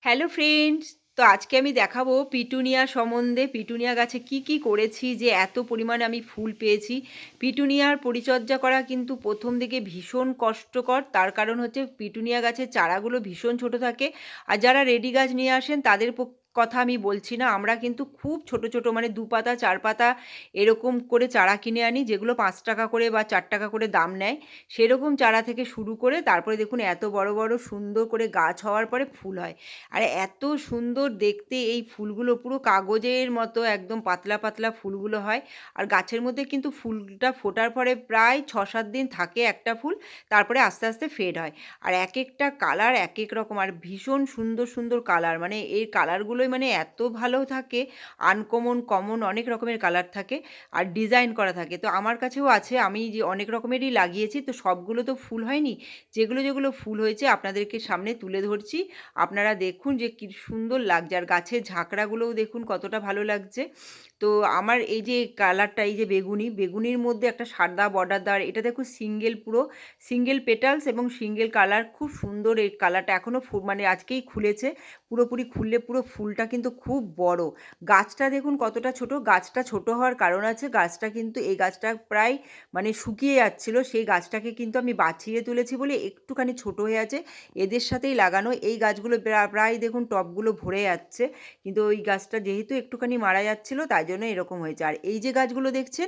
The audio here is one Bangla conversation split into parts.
Hello friends! তো আজকে আমি দেখাবো পিটুনিয়া সম্বন্ধে। পিটুনিয়া গাছে কি করেছি যে এত পরিমাণে আমি ফুল পেয়েছি। পিটুনিয়ার পরিচর্যা করা কিন্তু ১ম দিকে ভীষণ কষ্টকর। তার কারণ হচ্ছে পিটুনিয়া গাছের চারাগুলো ভীষণ ছোট থাকে। আর যারা রেডি গাছ নিয়ে আসেন তাদের কথা আমি বলছি না। আমরা কিন্তু খুব ছোট, ছোট মানে ২ পাতা ৪ পাতা এরকম করে চারা কিনে আনি, যেগুলো ৳৫ করে বা ৳৪ করে দাম নেয়। সেরকম চারা থেকে শুরু করে তারপরে দেখুন এত বড়, বড় সুন্দর করে গাছ হওয়ার পরে ফুল হয়। আর এত সুন্দর দেখতে এই ফুলগুলো, পুরো কাগজের মতো একদম পাতলা পাতলা ফুলগুলো হয়। আর গাছের মধ্যে কিন্তু ফুলটা ফোটার পরে প্রায় ৬-৭ দিন থাকে একটা ফুল, তারপরে আস্তে আস্তে ফেড হয়। আর এক একটা কালার এক এক রকম, আর ভীষণ সুন্দর সুন্দর কালার, মানে এই কালারগুলোই মানে এত ভালো থাকে। আনকমন, কমন অনেক রকমের কালার থাকে আর ডিজাইন করা থাকে। তো আমার কাছেও আছে, আমি যে অনেক রকমেরই লাগিয়েছি, তো সবগুলো তো ফুল হয়নি। যেগুলো যেগুলো ফুল হয়েছে আপনাদেরকে সামনে তুলে ধরছি। আপনারা দেখুন যে কি সুন্দর লাগছে, আর গাছের ঝাঁকড়াগুলোও দেখুন কতটা ভালো লাগছে। তো আমার এই যে কালারটা, এই যে বেগুনি, বেগুনির মধ্যে একটা সাদা বর্ডার দেওয়া, এটা দেখুন সিঙ্গেল, পুরো সিঙ্গেল পেটালস এবং সিঙ্গেল কালার, খুব সুন্দর এই কালারটা। এখনও মানে আজকেই খুলেছে, পুরোপুরি খুললে পুরো ফুলটা কিন্তু খুব বড়। গাছটা দেখুন কতটা ছোট। গাছটা ছোট হওয়ার কারণ আছে, গাছটা কিন্তু এই গাছটা প্রায় মানে শুকিয়ে যাচ্ছিল, সেই গাছটাকে কিন্তু আমি বাঁচিয়ে তুলেছি বলে একটুখানি ছোট হয়ে আছে। এদের সাথেই লাগানো এই গাছগুলো প্রায় দেখুন টবগুলো ভরে যাচ্ছে, কিন্তু ওই গাছটা যেহেতু একটুখানি মারা যাচ্ছিলো তাই জন্য এরকম হয়েছে। আর এই যে গাছগুলো দেখছেন,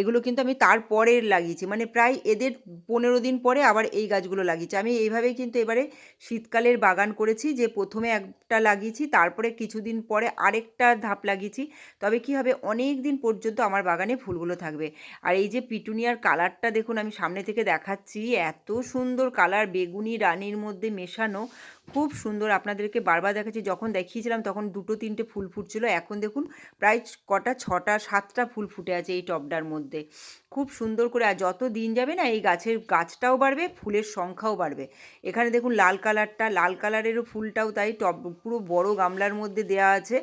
এগুলো কিন্তু আমি তারপরে লাগিয়েছি, মানে প্রায় এদের ১৫ দিন পরে আবার এই গাছগুলো লাগিয়েছি। আমি এইভাবেই কিন্তু এবারে শীতকালের বাগান করেছি, যে প্রথমে একটা লাগিয়েছি, তারপরে কিছুদিন পরে আরেকটা ধাপ লাগিয়েছি। তবে কি হবে, অনেক দিন পর্যন্ত আমার বাগানে ফুলগুলো থাকবে। আর এই যে পিটুনিয়ার কালারটা দেখুন, আমি সামনে থেকে দেখাচ্ছি, এত সুন্দর কালার, বেগুনি রানীর মধ্যে মেশানো, খুব সুন্দর। আপনাদেরকে বারবার দেখাচ্ছি, যখন দেখিয়েছিলাম তখন ২টো ৩টে ফুল ফুটছিল, এখন দেখুন প্রায় কটা ৬টা ৭টা ফুল ফুটে আছে এই টবটার মধ্যে। খুব সুন্দর করে, আর যত দিন যাবে না এই গাছটাও বাড়বে, ফুলের সংখ্যাও বাড়বে। এখানে দেখুন লাল কালারটা, লাল কালারেরও ফুলটাও তাই, টব পুরো বড় গামলার মধ্যে দেয়া আছে,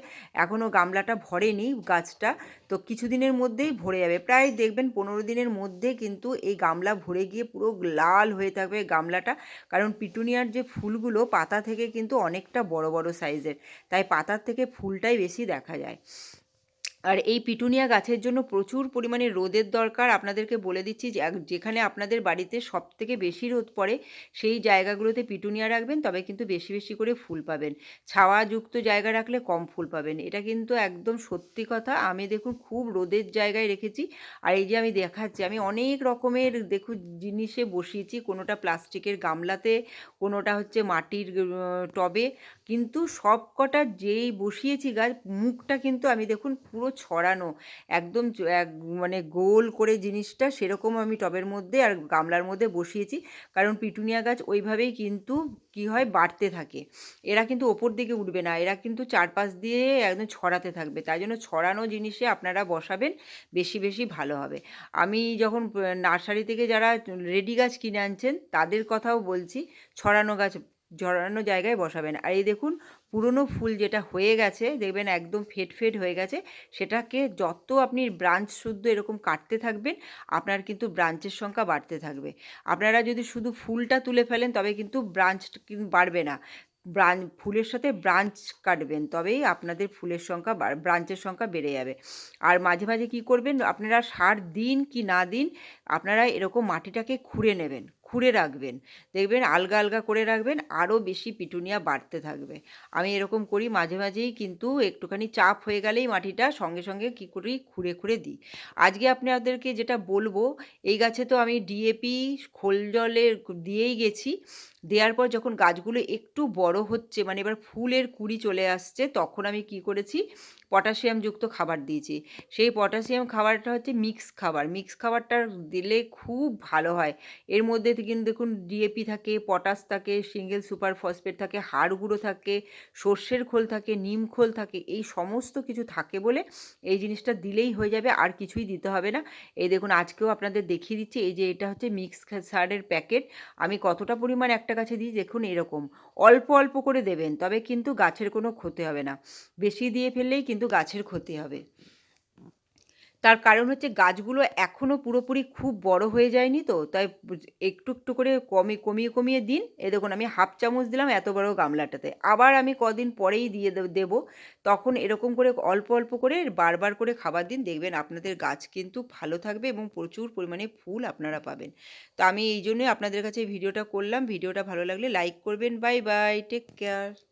এখনও গামলাটা ভরেনি গাছটা। তো কিছুদিনের মধ্যেই ভরে যাবে, প্রায় দেখবেন ১৫ দিনের মধ্যে কিন্তু এই গামলা ভরে গিয়ে পুরো লাল হয়ে থাকবে গামলাটা। কারণ পিটুনিয়ার যে ফুলগুলো পাতা থেকে কিন্তু অনেকটা বড় বড় সাইজের, তাই পাতার থেকে ফুলটাই বেশি দেখা যায়। আর এই পিটুনিয়া গাছের জন্য প্রচুর পরিমাণে রোদের দরকার। আপনাদেরকে বলে দিচ্ছি যে যেখানে আপনাদের বাড়িতে সবথেকে বেশি রোদ পড়ে সেই জায়গাগুলোতে পিটুনিয়া রাখবেন, তবে কিন্তু বেশি বেশি করে ফুল পাবেন। ছাওয়াযুক্ত জায়গা রাখলে কম ফুল পাবেন, এটা কিন্তু একদম সত্যি কথা। আমি দেখুন খুব রোদের জায়গায় রেখেছি। আর এই যে আমি দেখাচ্ছি, আমি অনেক রকমের দেখুন জিনিসে বসিয়েছি, কোনোটা প্লাস্টিকের গামলাতে, কোনোটা হচ্ছে মাটির টবে, কিন্তু সব কটা যেই বসিয়েছি গাছ, মুখটা কিন্তু আমি দেখুন পুরো ছড়ানো, একদম মানে গোল করে জিনিসটা সেরকম আমি টবের মধ্যে আর গামলার মধ্যে বসিয়েছি। কারণ পিটুনিয়া গাছ ওইভাবেই কিন্তু কি হয়, বাড়তে থাকে। এরা কিন্তু ওপর দিকে উঠবে না, এরা কিন্তু চারপাশ দিয়ে একদম ছড়াতে থাকবে। তাই জন্য ছড়ানো জিনিসে আপনারা বসাবেন, বেশি বেশি ভালো হবে। আমি যখন নার্সারি থেকে যারা রেডি গাছ কিনে আনছেন তাদের কথাও বলছি, ছড়ানো গাছ ছড়ানো জায়গায় বসাবেন। আর এই দেখুন পুরনো ফুল যেটা হয়ে গেছে, দেখবেন একদম ফেড হয়ে গেছে, সেটাকে যত আপনি ব্রাঞ্চ শুদ্ধ এরকম কাটতে থাকবেন, আপনার কিন্তু ব্রাঞ্চের সংখ্যা বাড়তে থাকবে। আপনারা যদি শুধু ফুলটা তুলে ফেলেন তবে কিন্তু ব্রাঞ্চ বাড়বে না। ফুলের সাথে ব্রাঞ্চ কাটবেন, তবেই আপনাদের ফুলের সংখ্যা ব্রাঞ্চের সংখ্যা বেড়ে যাবে। আর মাঝে মাঝে কী করবেন, আপনারা সার দিন কি না দিন, আপনারা এরকম মাটিটাকে খুঁড়ে নেবেন, খুঁড়ে রাখবেন, দেখবেন আলগা আলগা করে রাখবেন, আরও বেশি পিটুনিয়া বাড়তে থাকবে। আমি এরকম করি মাঝে মাঝেই, কিন্তু একটুখানি চাপ হয়ে গেলেই মাটিটা সঙ্গে সঙ্গে কী করি, খুঁড়ে খুঁড়ে দিই। আজকে আপনাদেরকে যেটা বলবো, এই গাছে তো আমি ডিএপি খোল জলে দিয়েই গেছি। দেওয়ার পর যখন গাছগুলো একটু বড় হচ্ছে, মানে এবার ফুলের কুঁড়ি চলে আসছে, তখন আমি কি করেছি, পটাশিয়ামযুক্ত খাবার দিয়েছি। সেই পটাশিয়াম খাবারটা হচ্ছে মিক্স খাবার। মিক্স খাবারটা দিলে খুব ভালো হয়। এর মধ্যে কিন্তু দেখুন ডিএপি থাকে, পটাশ থাকে, সিঙ্গেল সুপার ফসফেট থাকে, হাড় গুঁড়ো থাকে, সর্ষের খোল থাকে, নিম খোল থাকে, এই সমস্ত কিছু থাকে বলে এই জিনিসটা দিলেই হয়ে যাবে, আর কিছুই দিতে হবে না। এই দেখুন আজকেও আপনাদের দেখিয়ে দিচ্ছি, এই যে এটা হচ্ছে মিক্স সারের প্যাকেট। আমি কতটা পরিমাণ একটা গাছে দিই দেখুন, এরকম অল্প অল্প করে দেবেন, তবে কিন্তু গাছের কোনো ক্ষতি হবে না। বেশি দিয়ে ফেললেই কিন্তু গাছের ক্ষতি হবে। তার কারণ হচ্ছে গাছগুলো এখনও পুরোপুরি খুব বড় হয়ে যায়নি তো, তাই একটু, একটু করে কমিয়ে, কমিয়ে দিন। এই দেখুন আমি হাফ চামচ দিলাম এত বড় গামলাটাতে। আবার আমি কদিন পরেই দিয়ে দেবো। তখন এরকম করে অল্প, অল্প করে বারবার করে খাবার দিন। দেখবেন আপনাদের গাছ কিন্তু ভালো থাকবে এবং প্রচুর পরিমাণে ফুল আপনারা পাবেন। তো আমি এই জন্যই আপনাদের কাছে এই ভিডিওটা করলাম। ভিডিওটা ভালো লাগলে লাইক করবেন। Bye, bye. Take care.